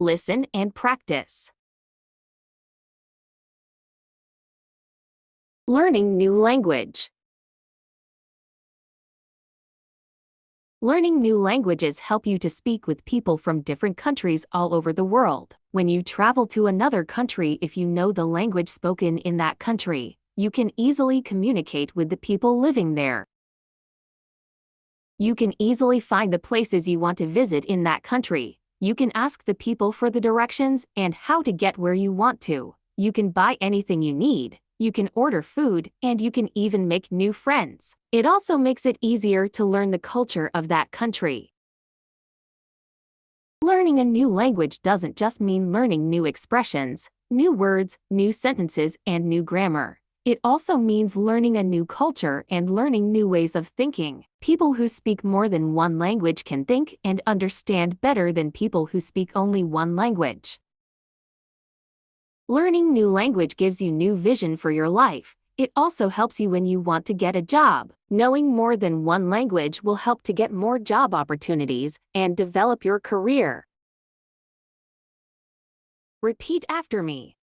Listen and practice. Learning new language. Learning new languages help you to speak with people from different countries all over the world. When you travel to another country, if you know the language spoken in that country, you can easily communicate with the people living there. You can easily find the places you want to visit in that country. You can ask the people for the directions and how to get where you want to. You can buy anything you need. You can order food, and you can even make new friends. It also makes it easier to learn the culture of that country. Learning a new language doesn't just mean learning new expressions, new words, new sentences, and new grammar. It also means learning a new culture and learning new ways of thinking. People who speak more than one language can think and understand better than people who speak only one language. Learning new language gives you new vision for your life. It also helps you when you want to get a job. Knowing more than one language will help to get more job opportunities and develop your career. Repeat after me.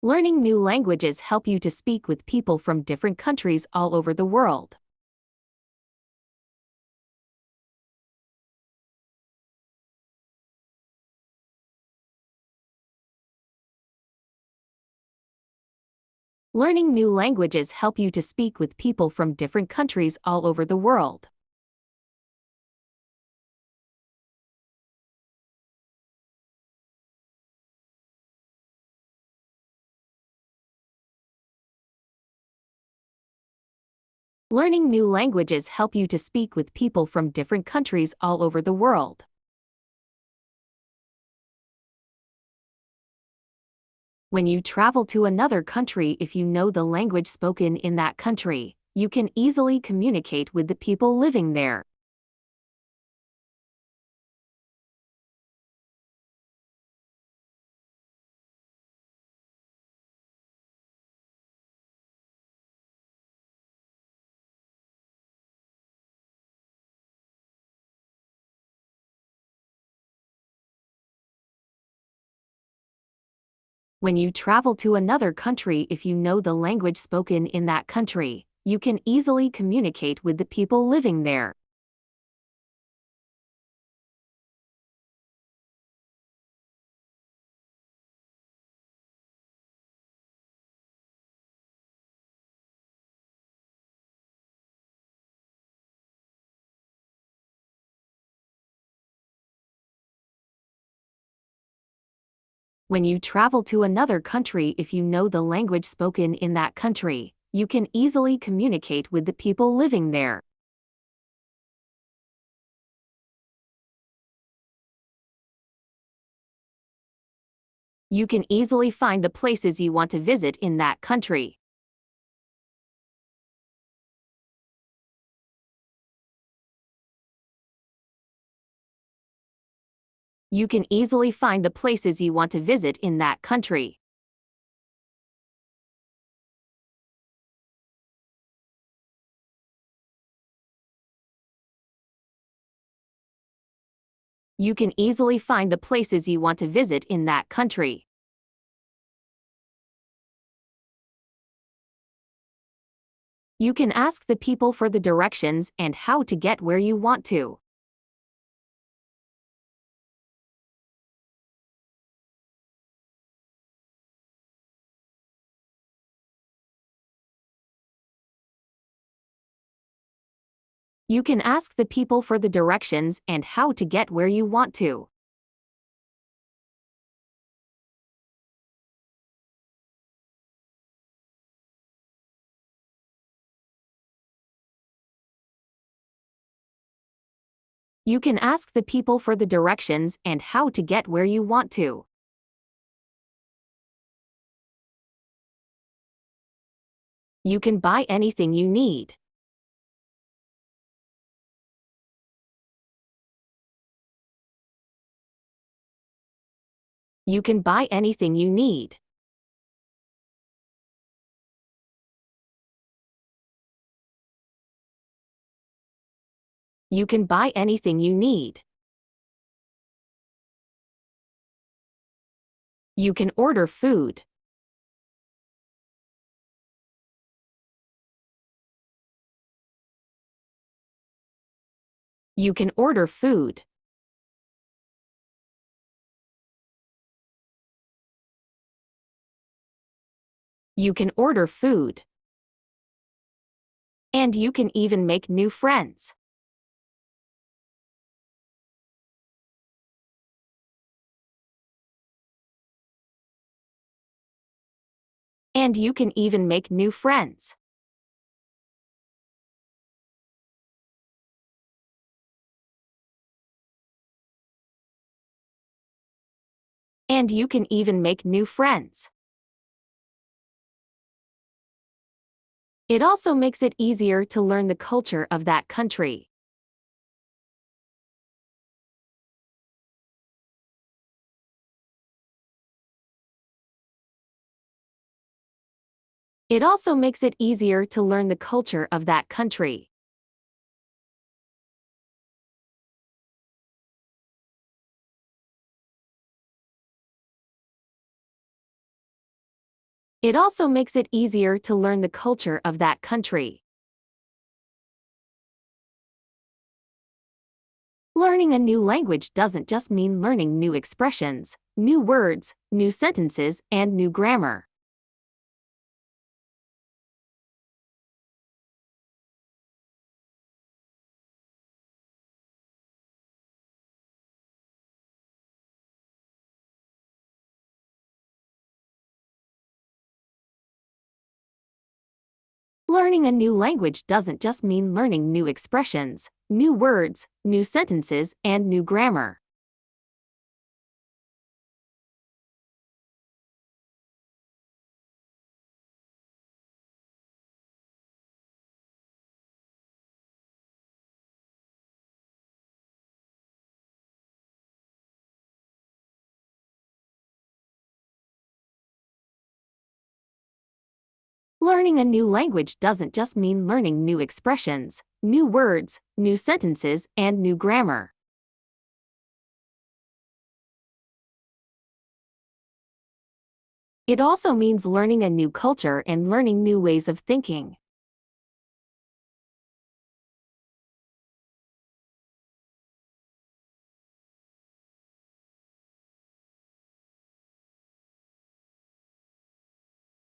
Learning new languages help you to speak with people from different countries all over the world. Learning new languages help you to speak with people from different countries all over the world. Learning new languages help you to speak with people from different countries all over the world. When you travel to another country, if you know the language spoken in that country, you can easily communicate with the people living there. When you travel to another country, if you know the language spoken in that country, you can easily communicate with the people living there. When you travel to another country, if you know the language spoken in that country, you can easily communicate with the people living there. You can easily find the places you want to visit in that country. You can easily find the places you want to visit in that country. You can easily find the places you want to visit in that country. You can ask the people for the directions and how to get where you want to. You can ask the people for the directions and how to get where you want to. You can ask the people for the directions and how to get where you want to. You can buy anything you need. You can buy anything you need. You can buy anything you need. You can order food. You can order food. You can order food. And you can even make new friends. And you can even make new friends. And you can even make new friends. It also makes it easier to learn the culture of that country. It also makes it easier to learn the culture of that country. It also makes it easier to learn the culture of that country. Learning a new language doesn't just mean learning new expressions, new words, new sentences, and new grammar. Learning a new language doesn't just mean learning new expressions, new words, new sentences, and new grammar. Learning a new language doesn't just mean learning new expressions, new words, new sentences, and new grammar. It also means learning a new culture and learning new ways of thinking.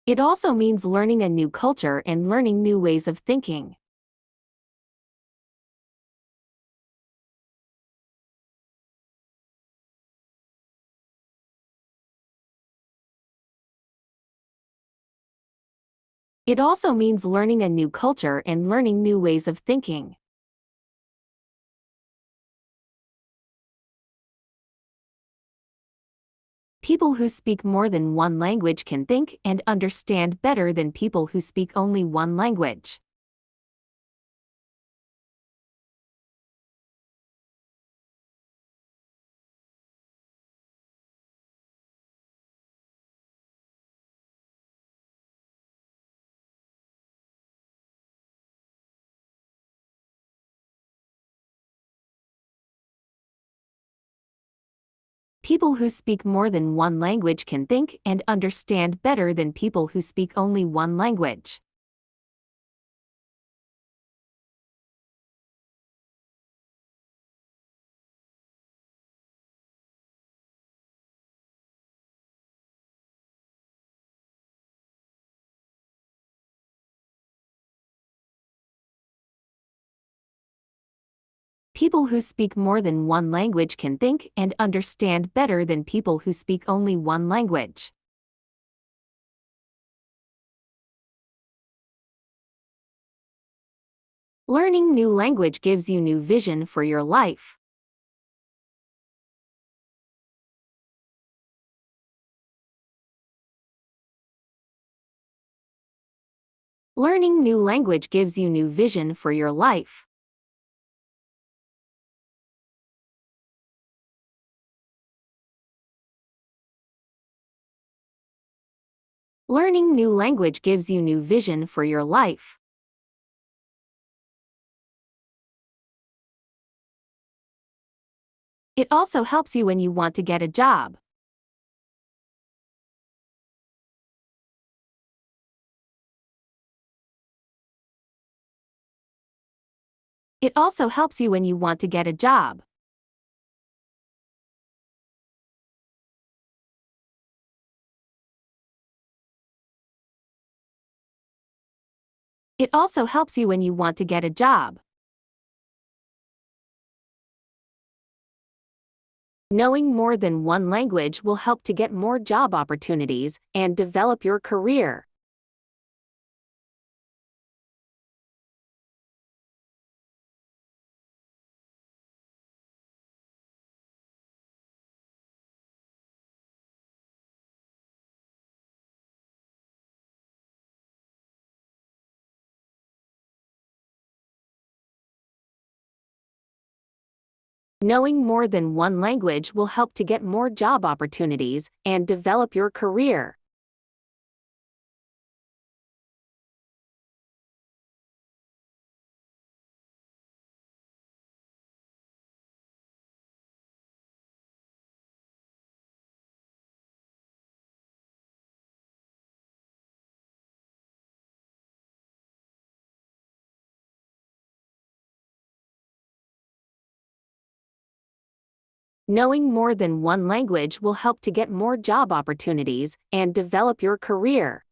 It also means learning a new culture and learning new ways of thinking. It also means learning a new culture and learning new ways of thinking. People who speak more than one language can think and understand better than people who speak only one language. People who speak more than one language can think and understand better than people who speak only one language. People who speak more than one language can think and understand better than people who speak only one language. Learning new language gives you new vision for your life. Learning new language gives you new vision for your life. Learning new language gives you new vision for your life. It also helps you when you want to get a job. It also helps you when you want to get a job. It also helps you when you want to get a job. Knowing more than one language will help to get more job opportunities and develop your career. Knowing more than one language will help to get more job opportunities and develop your career. Knowing more than one language will help to get more job opportunities and develop your career.